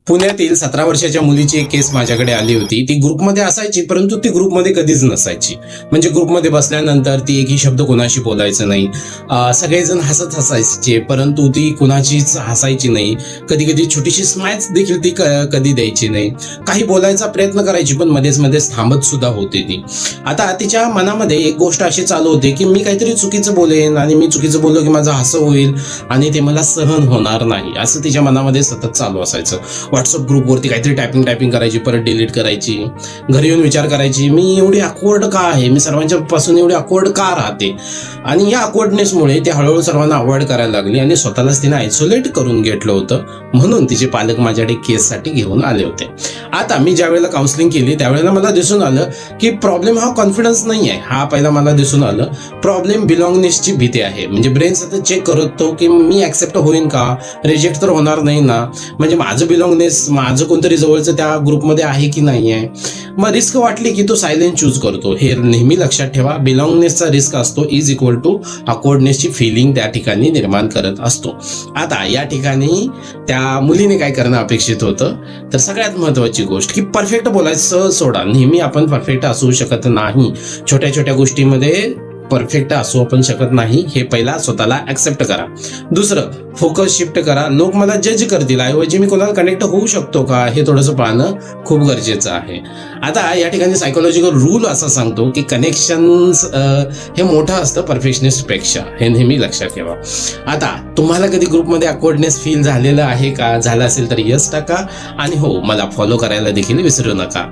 पुण्यातील 17 वर्षाच्या मुलीची एक केस माझ्याकडे आली होती. ती ग्रुपमध्ये असायची, परंतु ती ग्रुपमध्ये कधीच नसायची. म्हणजे ग्रुपमध्ये बसल्यानंतर ती एकही शब्द कोणाशी बोलायचं नाही. सगळेजण हसत हसायचे, परंतु ती कोणाचीच हसायची नाही. कधी कधी छोटीशी स्माइल्स देखील ती कधी द्यायची नाही. काही बोलायचा प्रयत्न करायची, पण मध्येच मध्येच थांबत सुद्धा होती ती. आता तिच्या मनामध्ये एक गोष्ट अशी चालू होती की मी काहीतरी चुकीचं बोलेन, आणि मी चुकीचं बोललो की माझं हसं होईल आणि ते मला सहन होणार नाही, असं तिच्या मनामध्ये सतत चालू असायचं. व्हॉट्सअप ग्रुपवरती काहीतरी टायपिंग करायची, परत डिलीट करायची. घरी येऊन विचार करायची, मी एवढी अकवर्ड का आहे, मी सर्वांच्या पासून एवढी अकवर्ड का राहते. आणि या अकवर्डनेसमुळे ती हळूहळू सर्वांना अवॉइड करायला लागली आणि स्वतःलाच तिने आयसोलेट करून घेतलं होतं. म्हणून तिचे पालक माझ्याकडे केससाठी घेऊन आले होते. आता मी ज्या वेळेला काउन्सिलिंग केली त्यावेळेला मला दिसून आलं की प्रॉब्लेम हा कॉन्फिडन्स नाही आहे. हा पहिला मला दिसून आलं. प्रॉब्लेम बिलॉंगनेसची भीती आहे. म्हणजे ब्रेन सतत चेक करतो की मी ऍक्सेप्ट होईन का, रिजेक्ट तर होणार नाही ना, म्हणजे माझं बिलॉंगनेस, माझं कोणतरी जवळचं त्या ग्रुपमध्ये आहे की नाही आहे. मग रिस्क वाटली की तो सायलेंट चूज करतो. हे नेहमी लक्षात ठेवा. बिलॉंगनेसचा रिस्क असतो इज इक्वल टू ऑकवर्डनेसची फिलिंग त्या ठिकाणी निर्माण करत असतो. आता या ठिकाणी त्या मुलीने काय करणं अपेक्षित होतं, तर सगळ्यात महत्त्वाची गोष्ट की परफेक्ट बोलायचं सोडा. नेहमी आपण परफेक्ट असू शकत नाही. छोट्या छोट्या गोष्टीमध्ये परफेक्ट असू आपण शकत नाही, हे पहिला स्वतःला ऍक्सेप्ट करा. दुसरं, फोकस शिफ्ट करा. लोक मला जज करतील ऐवजी मी कोणाला कनेक्ट होऊ शकतो का, हे थोडंसं पाहणं खूप गरजेचं आहे. आता या ठिकाणी सायकोलॉजिकल रूल असा सांगतो की कनेक्शन्स हे मोठं असतं परफेक्शनिस्ट पेक्षा. हे नेहमी लक्षात ठेवा. आता तुम्हाला कधी ग्रुपमध्ये ऑकवर्डनेस फील झालेलं आहे का? झालं असेल तर यस टाका, आणि हो, मला फॉलो करायला देखील विसरू नका.